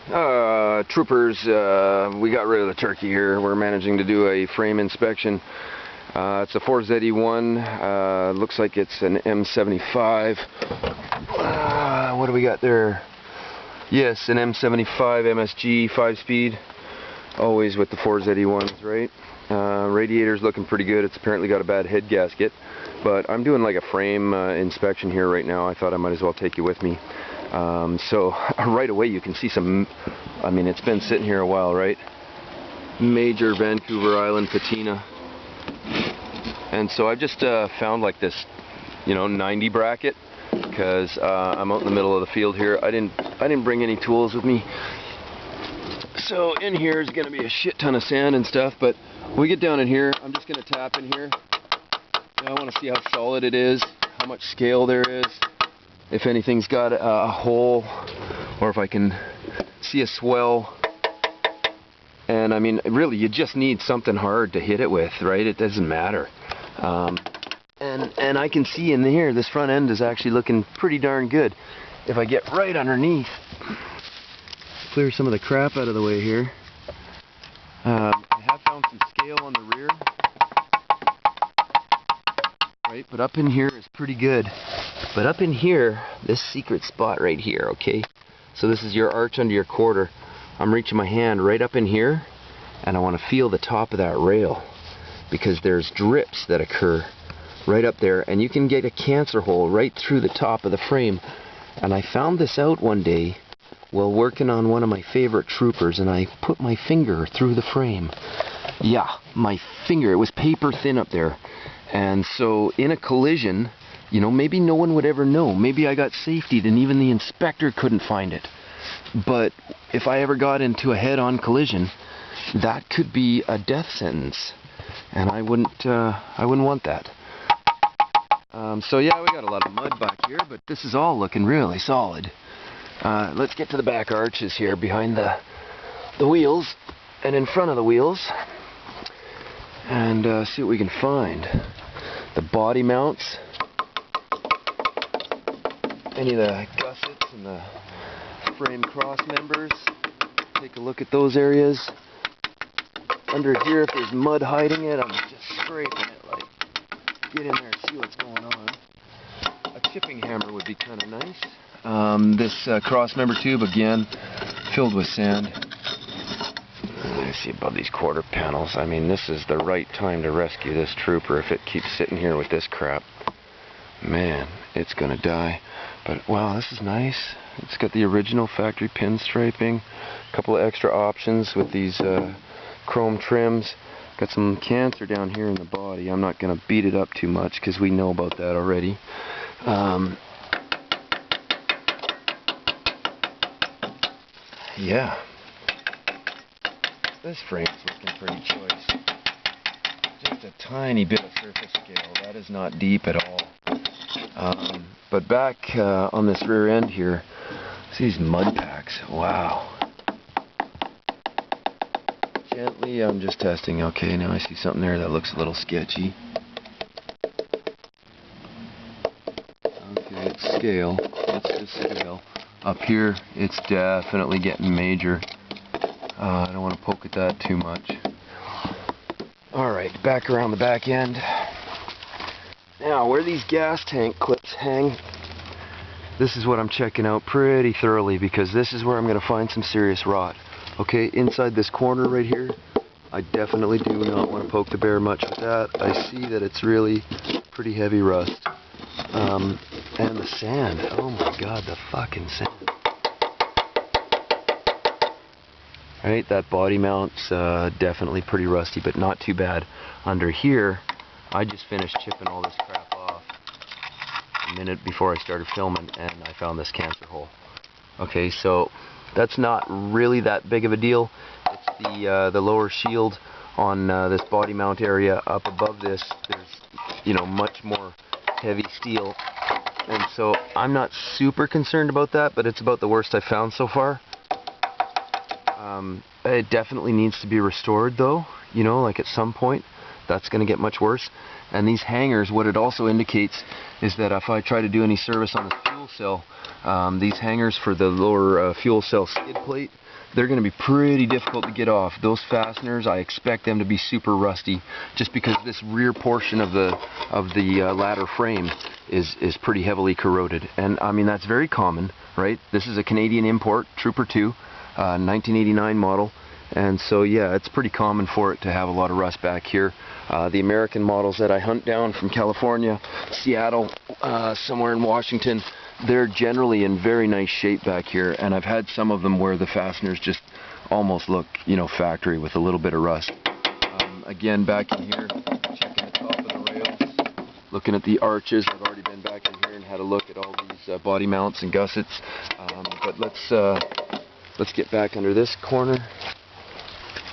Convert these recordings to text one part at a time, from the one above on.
Troopers, we got rid of the turkey here. We're managing to do a frame inspection. It's a 4ZE1. Looks like it's an M75. What do we got there? Yes, an M75 MSG 5-speed. Always with the 4ZE1s, right? Radiator's looking pretty good. It's apparently got a bad head gasket. But I'm doing like a frame inspection here right now. I thought I might as well take you with me. So right away you can see some, I mean, it's been sitting here a while, right? Major Vancouver Island patina. And so I've just found like this, 90 bracket, because I'm out in the middle of the field here. I didn't bring any tools with me. So in here is going to be a shit ton of sand and stuff, but when we get down in here, I'm just going to tap in here. I want to see how solid it is, how much scale there is, if anything's got a hole, or if I can see a swell. And I mean, really, you just need something hard to hit it with, right? It doesn't matter. And I can see in here, this front end is actually looking pretty darn good. If I get right underneath, clear some of the crap out of the way here. I have found some scale on the rear. Right, but up in here is pretty good. But up in here, this secret spot right here, okay? So this is your arch under your quarter. I'm reaching my hand right up in here, and I want to feel the top of that rail, because there's drips that occur right up there, and you can get a cancer hole right through the top of the frame. And I found this out one day while working on one of my favorite Troopers, and I put my finger through the frame. Yeah, my finger, it was paper thin up there. And so in a collision, maybe no one would ever know. Maybe I got safetied and even the inspector couldn't find it. But if I ever got into a head-on collision, that could be a death sentence. And I wouldn't want that. So yeah, we got a lot of mud back here, but this is all looking really solid. Let's get to the back arches here behind the wheels and in front of the wheels, and see what we can find. The body mounts, any of the gussets and the frame cross members. Take a look at those areas. Under here, if there's mud hiding it, I'm just scraping it, like, get in there and see what's going on. A chipping hammer would be kind of nice. This cross member tube, again, filled with sand. Let's see above these quarter panels. I mean, this is the right time to rescue this Trooper. If it keeps sitting here with this crap, man, it's gonna die. But wow, this is nice. It's got the original factory pinstriping, a couple of extra options with these chrome trims. Got some cancer down here in the body. I'm not gonna beat it up too much because we know about that already. Yeah. This frame's looking pretty choice. Just a tiny bit of surface scale. That is not deep at all. But back on this rear end here, see these mud packs. Wow. Gently, I'm just testing. Okay, now I see something there that looks a little sketchy. Okay, it's scale. It's just scale. Up here, it's definitely getting major. I don't want to poke at that too much. Alright, back around the back end. Now, where these gas tank clips hang, this is what I'm checking out pretty thoroughly, because this is where I'm going to find some serious rot. Okay, inside this corner right here, I definitely do not want to poke the bear much with that. I see that it's really pretty heavy rust. And the sand, oh my god, the fucking sand. Right, that body mount's definitely pretty rusty, but not too bad. Under here, I just finished chipping all this crap off a minute before I started filming, and I found this cancer hole. Okay, so that's not really that big of a deal. It's the lower shield on this body mount area. Up above this, there's much more heavy steel, and so I'm not super concerned about that, but it's about the worst I've found so far. It definitely needs to be restored though, like at some point that's going to get much worse. And these hangers, what it also indicates is that if I try to do any service on this fuel cell. These hangers for the lower fuel cell skid plate, they're going to be pretty difficult to get off. Those fasteners, I expect them to be super rusty, just because this rear portion of the ladder frame is pretty heavily corroded. And I mean, that's very common, right? This is a Canadian import, Trooper 2, 1989 model. And so yeah, it's pretty common for it to have a lot of rust back here. The American models that I hunt down from California, Seattle, somewhere in Washington, they're generally in very nice shape back here, and I've had some of them where the fasteners just almost look, you know, factory with a little bit of rust. Again, back in here, checking the top of the rails, looking at the arches. I've already been back in here and had a look at all these body mounts and gussets. But let's get back under this corner,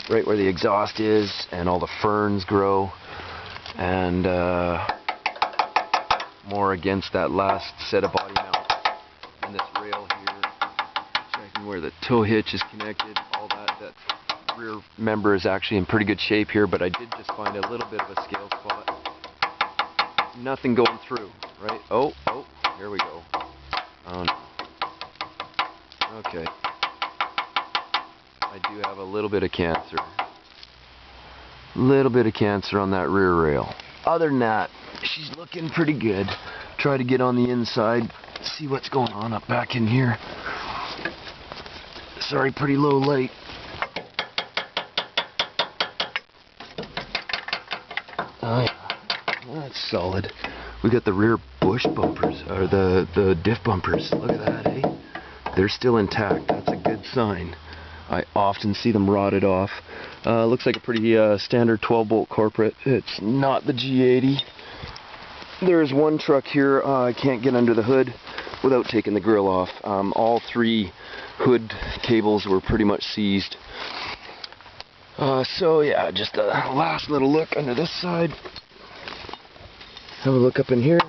right where the exhaust is and all the ferns grow, and more against that last set of body mounts. And this rail here, checking where the tow hitch is connected, all that rear member is actually in pretty good shape here, but I did just find a little bit of a scale spot. Nothing going through, right? Oh, here we go. Oh no. Okay. I do have a little bit of cancer. Little bit of cancer on that rear rail. Other than that, she's looking pretty good. Try to get on the inside, see what's going on up back in here. Sorry, pretty low light. Oh yeah, that's solid. We got the rear bush bumpers, or the diff bumpers. Look at that, eh? They're still intact. That's a good sign. I often see them rotted off. Looks like a pretty standard 12-bolt corporate. It's not the G80. There's one truck here, I can't get under the hood without taking the grill off. All three hood cables were pretty much seized. So yeah, just a last little look under this side. Have a look up in here.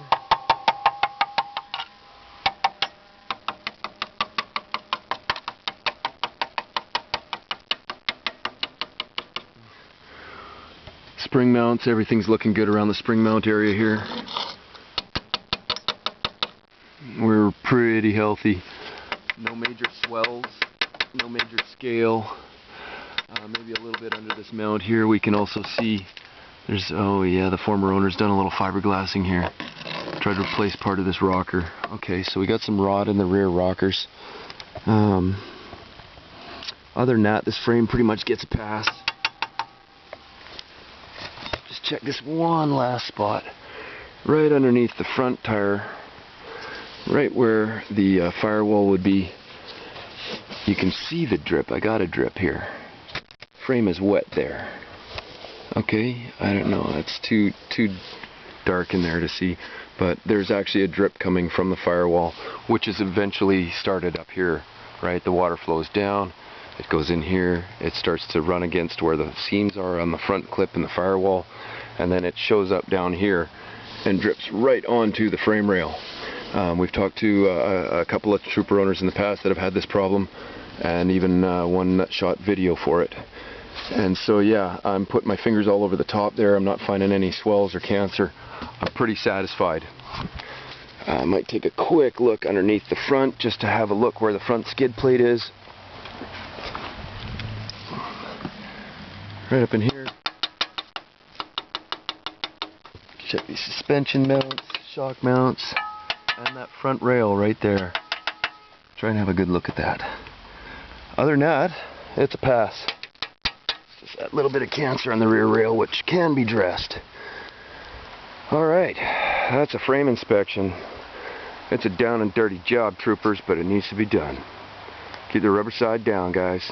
Spring mounts, everything's looking good around the spring mount area here. We're pretty healthy. No major swells, no major scale. Maybe a little bit under this mount here we can also see there's, oh yeah, the former owner's done a little fiberglassing here. Tried to replace part of this rocker. Okay, so we got some rot in the rear rockers. Other than that, this frame pretty much gets a pass. Check this one last spot right underneath the front tire, right where the firewall would be. You can see the drip. I got a drip here. Frame is wet there. Okay, I don't know, it's too dark in there to see, but there's actually a drip coming from the firewall, which is eventually started up here, right? The water flows down, it goes in here, it starts to run against where the seams are on the front clip in the firewall, and then it shows up down here and drips right onto the frame rail. We've talked to a couple of Trooper owners in the past that have had this problem, and even one that shot video for it. And so yeah, I'm putting my fingers all over the top there. I'm not finding any swells or cancer. I'm pretty satisfied. I might take a quick look underneath the front just to have a look where the front skid plate is. Right up in here. Check these suspension mounts, shock mounts, and that front rail right there. Try and have a good look at that. Other than that, it's a pass. It's just that little bit of cancer on the rear rail, which can be dressed. Alright, that's a frame inspection. It's a down and dirty job, troopers, but it needs to be done. Keep the rubber side down, guys.